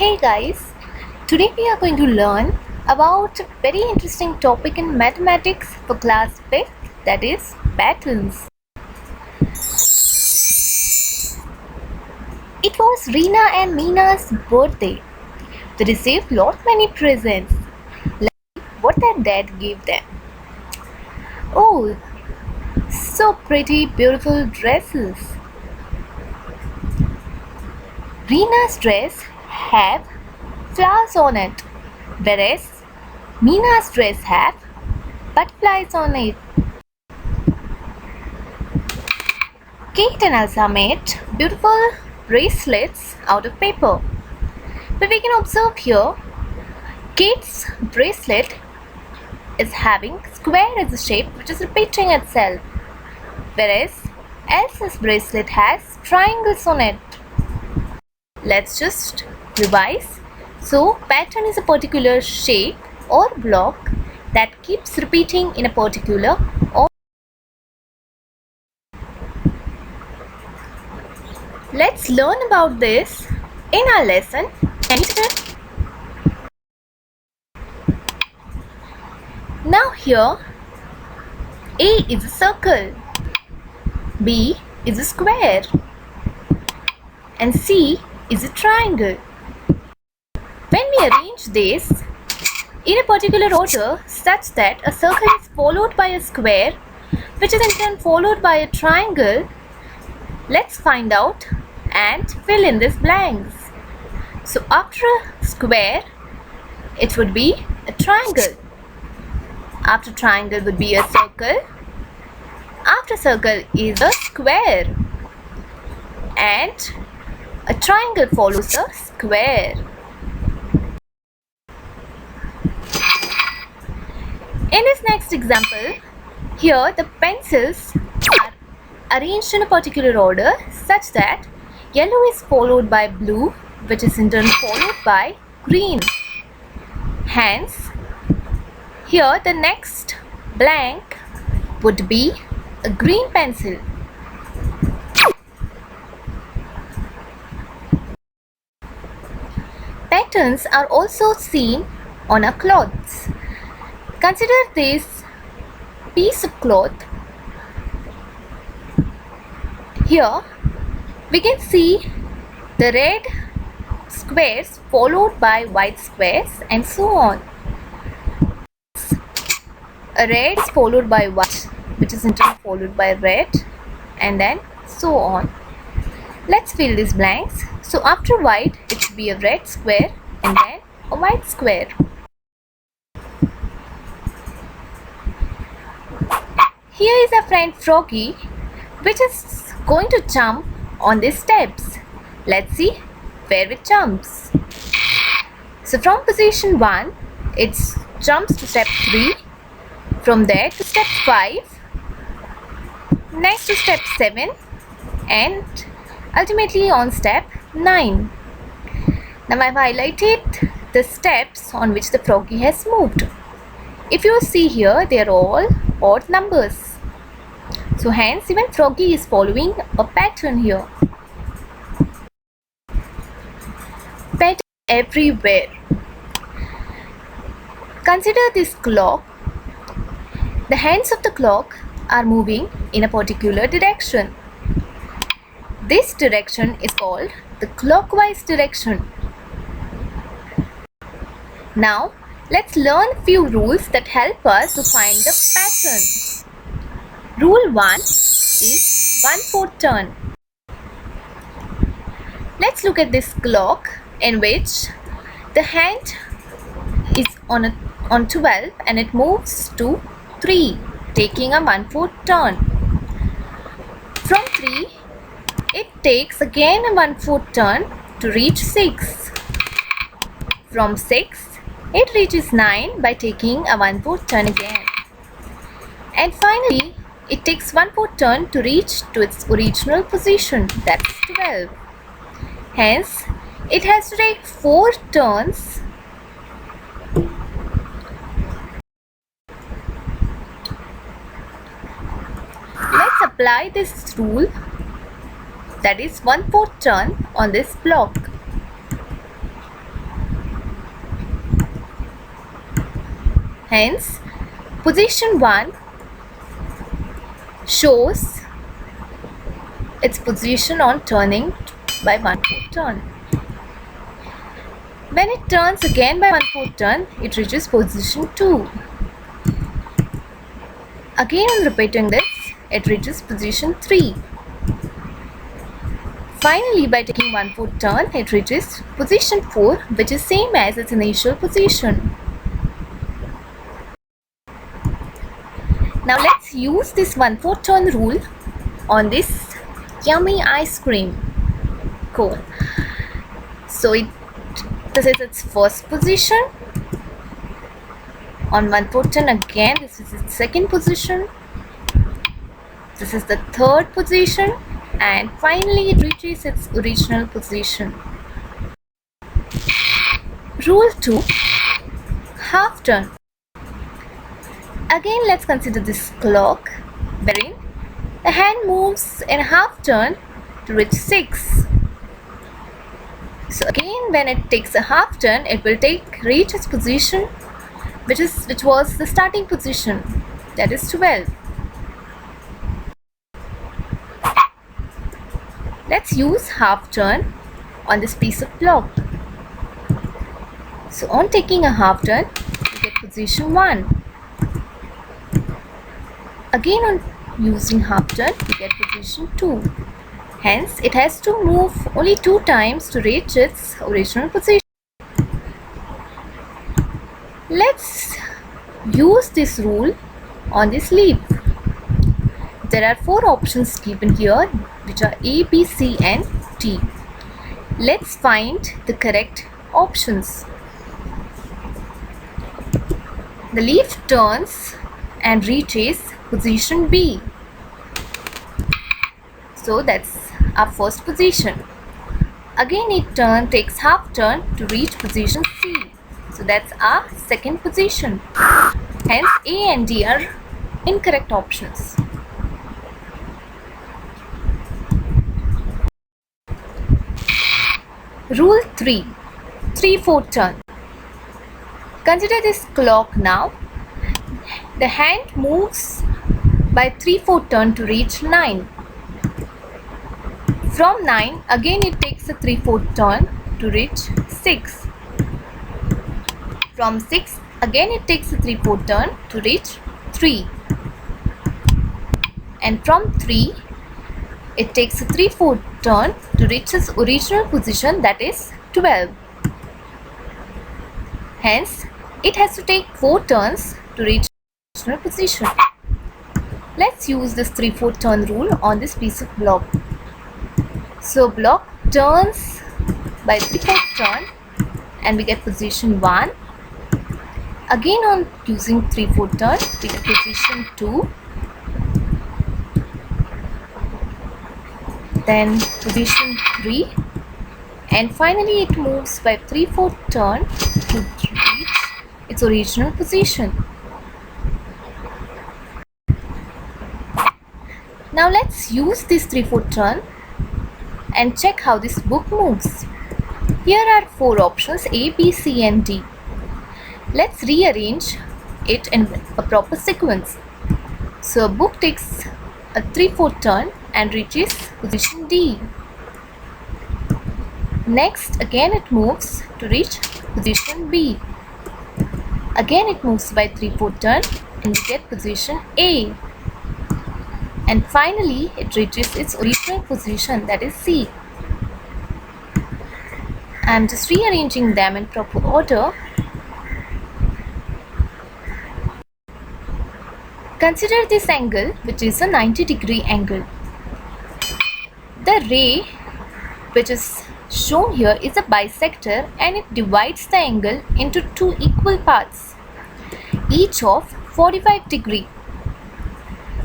Hey guys, today we are going to learn about a very interesting topic in mathematics for class 5th, that is patterns. It was Reena and Meena's birthday. They received lot many presents, like what their dad gave them. Oh, so pretty beautiful dresses. Reena's dress have flowers on it, whereas Meena's dress have butterflies on it. Kate and Elsa made beautiful bracelets out of paper. But we can observe here, Kate's bracelet is having square as a shape which is repeating itself, whereas Elsa's bracelet has triangles on it. Let's just revise. So pattern is a particular shape or block that keeps repeating in a particular order. Let's learn about this in our lesson. Now here A is a circle, B is a square and C is a triangle. When we arrange this in a particular order such that a circle is followed by a square which is in turn followed by a triangle, let's find out and fill in these blanks. So after a square, it would be a triangle. After triangle would be a circle. After circle is a square. And a triangle follows a square. In this next example, here the pencils are arranged in a particular order such that yellow is followed by blue, which is in turn followed by green. Hence, here the next blank would be a green pencil. Patterns are also seen on our clothes. Consider this piece of cloth. Here we can see the red squares followed by white squares and so on. A red is followed by white, which is in turn followed by red, and then so on. Let's fill these blanks. So after white, it should be a red square and then a white square. Here is our friend Froggy, which is going to jump on these steps. Let's see where it jumps. So from position 1, it jumps to step 3. From there to step 5, next to step 7 and ultimately on step 9. Now I've highlighted the steps on which the froggy has moved. If you see here, they are all odd numbers. So hence even froggy is following a pattern here. Pattern everywhere. Consider this clock. The hands of the clock are moving in a particular direction. This direction is called the clockwise direction. Now, let's learn few rules that help us to find the pattern. Rule 1 is 1/4 turn. Let's look at this clock in which the hand is on 12 and it moves to 3, taking a 1/4 turn. From 3, it takes again a 1/4 turn to reach 6. From 6, it reaches 9 by taking a 1/4 turn again. And finally, it takes 1/4 turn to reach to its original position, that's 12. Hence, it has to take 4 turns Let's apply this rule, that is 1/4 turn on this block. Hence, position 1 shows its position on turning by 1/4 turn. When it turns again by 1/4 turn, it reaches position 2. Again on repeating this, it reaches position 3. Finally, by taking 1/4 turn, it reaches position 4, which is same as its initial position. Now let's use this 1/4 turn rule on this yummy ice cream cone. So this is its first position. On 1/4 turn again, this is its second position. This is the third position, and finally it reaches its original position. Rule 2, half turn. Again, let's consider this clock wherein the hand moves in half turn to reach 6. So again, when it takes a half turn, it will reach its position which was the starting position, that is 12. Let's use half turn on this piece of clock. So on taking a half turn, we get position 1. Again on using half turn, we get position 2. Hence, it has to move only 2 times to reach its original position. Let's use this rule on this leaf. There are 4 options given here, which are A, B, C and D. Let's find the correct options. The leaf turns and reaches position B. So that's our first position. Again it takes half turn to reach position C. So that's our second position. Hence A and D are incorrect options. Rule 3, 3/4 turn. Consider this clock now. The hand moves by 3/4 turn to reach 9. From 9, again it takes a 3/4 turn to reach 6. From 6, again it takes a 3/4 turn to reach 3. And from 3, it takes a 3/4 turn to reach its original position, that is 12. Hence, it has to take 4 turns to reach its original position. Let's use this 3/4 turn rule on this piece of block. So block turns by 3/4 turn and we get position 1. Again on using 3/4 turn, we get position 2. Then position 3. And finally it moves by 3/4 turn to reach its original position. Now let's use this 3/4 turn and check how this book moves. Here are 4 options A, B, C and D. Let's rearrange it in a proper sequence. So a book takes a 3/4 turn and reaches position D. Next, again it moves to reach position B. Again it moves by 3/4 turn and we get position A. And finally it reaches its original position, that is C. I am just rearranging them in proper order. Consider this angle, which is a 90-degree angle. The ray which is shown here is a bisector and it divides the angle into 2 equal parts, each of 45 degree.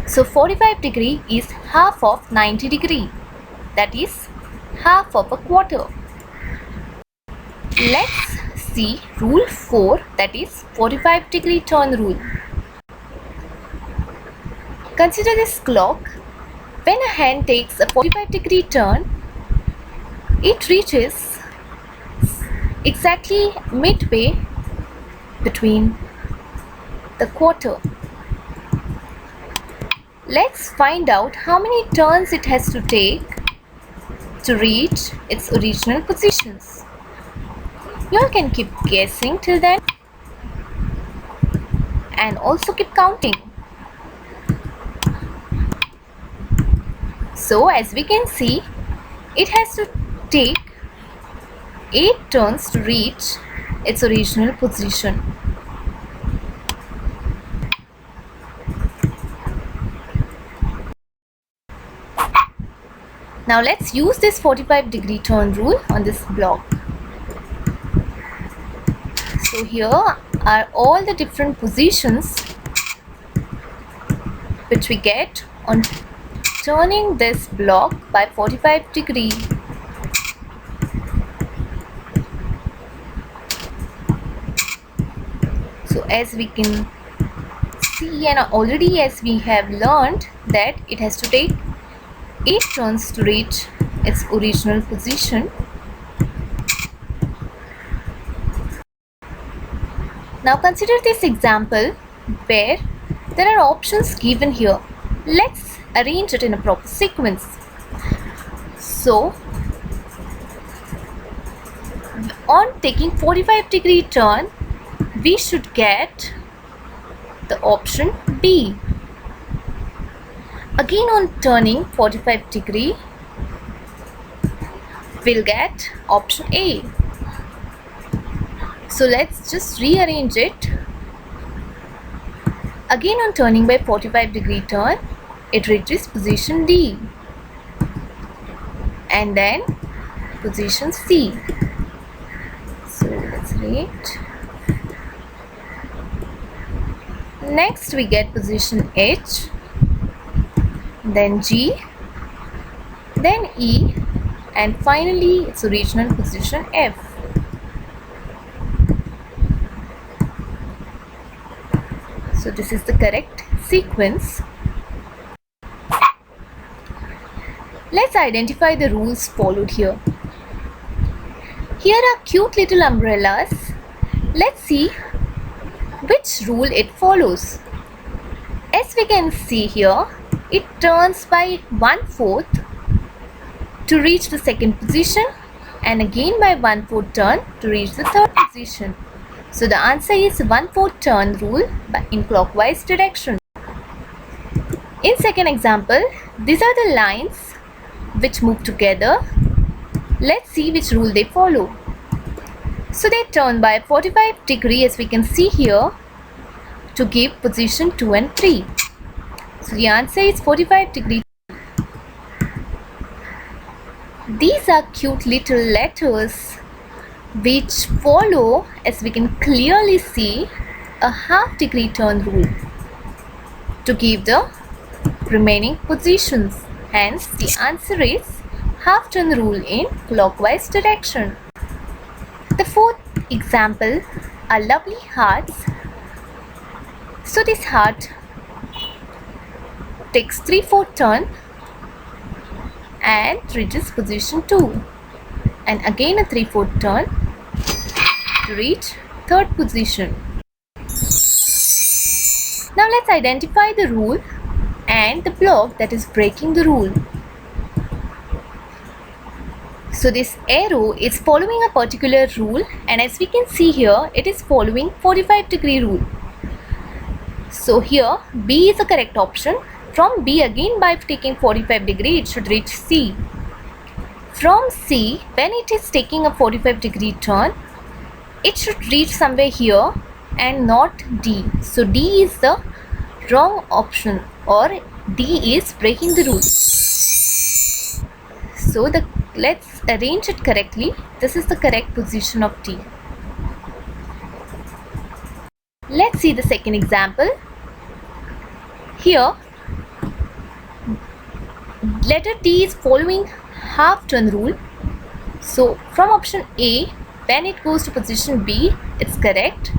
So 45 degree is half of 90 degree, that is half of a quarter. Let's see rule 4, that is 45 degree turn rule. Consider this clock. When a hand takes a 45 degree turn, it reaches exactly midway between the quarter. Let's find out how many turns it has to take to reach its original positions. You all can keep guessing till then and also keep counting. So as we can see, it has to take 8 turns to reach its original position. Now let's use this 45-degree turn rule on this block. So here are all the different positions which we get on turning this block by 45 degrees. So as we can see, and already as we have learned that it has to take 8 turns to reach its original position. Now consider this example where there are options given here. Let's arrange it in a proper sequence. So on taking 45-degree turn, we should get the option B. Again on turning 45 degree, we'll get option A. So let's just rearrange it. Again on turning by 45-degree turn, it reaches position D. And then position C. So let's rate. Next we get position H, then G, then E, and finally its original position F. So this is the correct sequence. Let's identify the rules followed here. Here are cute little umbrellas. Let's see which rule it follows. As we can see here, it turns by 1/4 to reach the second position and again by 1/4 turn to reach the third position. So the answer is 1/4 turn rule in clockwise direction. In second example, these are the lines which move together. Let's see which rule they follow. So they turn by 45 degree as we can see here to give position 2 and 3. So the answer is 45 degree. These are cute little letters which follow, as we can clearly see, a half-degree turn rule to give the remaining positions. Hence the answer is half turn rule in clockwise direction. The fourth example are lovely hearts. So this heart takes 3/4 turn and reaches position 2, and again a 3/4 turn to reach third position. Now let's identify the rule and the block that is breaking the rule. So this arrow is following a particular rule, and as we can see here, it is following 45 degree rule. So here B is the correct option. From B again by taking 45 degree, it should reach C. From C, when it is taking a 45 degree turn, it should reach somewhere here and not D. So D is the wrong option, or D is breaking the rule. So let's arrange it correctly. This is the correct position of D. Let's see the second example. Here, letter T is following half turn rule. So from option A, when it goes to position B, it's correct.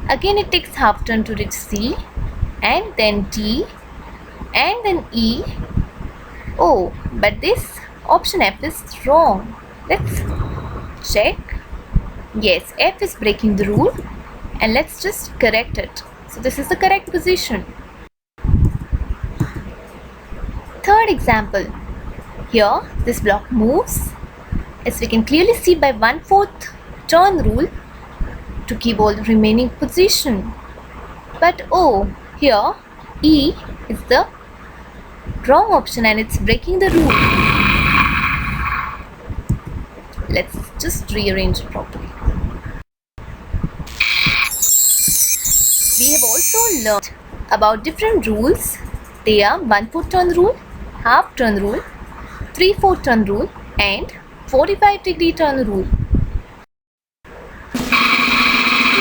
Again it takes half turn to reach C, and then D, and then E. Oh, but this option F is wrong. Let's check. Yes, F is breaking the rule, and let's just correct it. So this is the correct position. Third example. Here this block moves, as we can clearly see, by 1/4 turn rule to keep all the remaining position. But oh, here E is the wrong option and it's breaking the rule. Let's just rearrange it properly. We have also learned about different rules. They are 1/4 turn rule, half turn rule, 3/4 turn rule and 45-degree turn rule.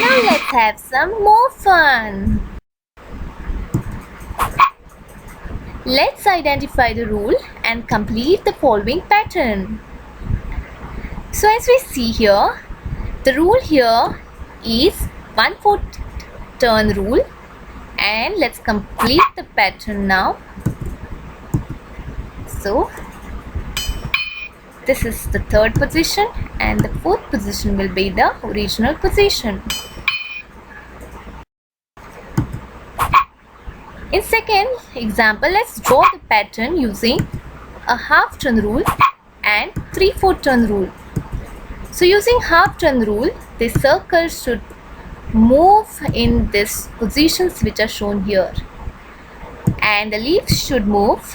Now let's have some more fun. Let's identify the rule and complete the following pattern. So as we see here, the rule here is 1/4 turn rule, and let's complete the pattern now. So this is the third position and the fourth position will be the original position. In second example, let's draw the pattern using a half turn rule and 3/4 turn rule. So using half turn rule, the circle should move in these positions which are shown here, and the leaves should move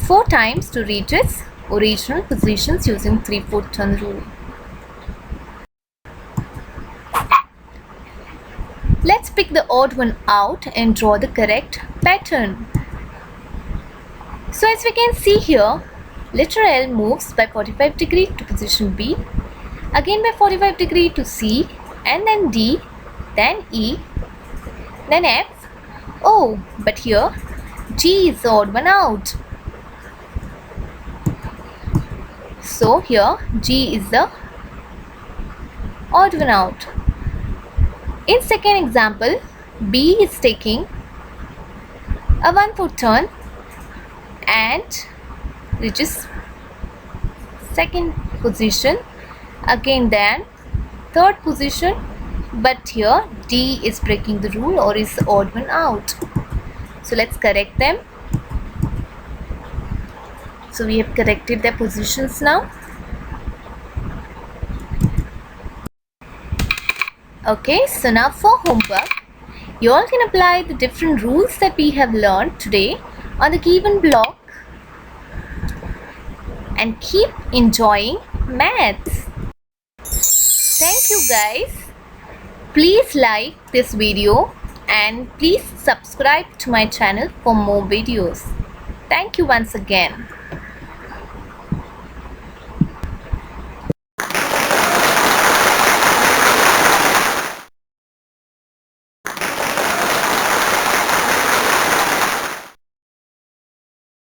4 times to reach its original positions using 3/4 turn rule. Let's pick the odd one out and draw the correct pattern. So as we can see here, letter L moves by 45-degree to position B, again by 45-degree to C, and then D, then E, then F. Oh, but here G is the odd one out. So here G is the odd one out. In second example, B is taking a 1/4 turn and reaches second position, again then third position, but here D is breaking the rule or is the odd one out. So let's correct them. So we have corrected their positions now. Okay, so now for homework, you all can apply the different rules that we have learned today on the given block and keep enjoying maths. Thank you guys. Please like this video and please subscribe to my channel for more videos. Thank you once again.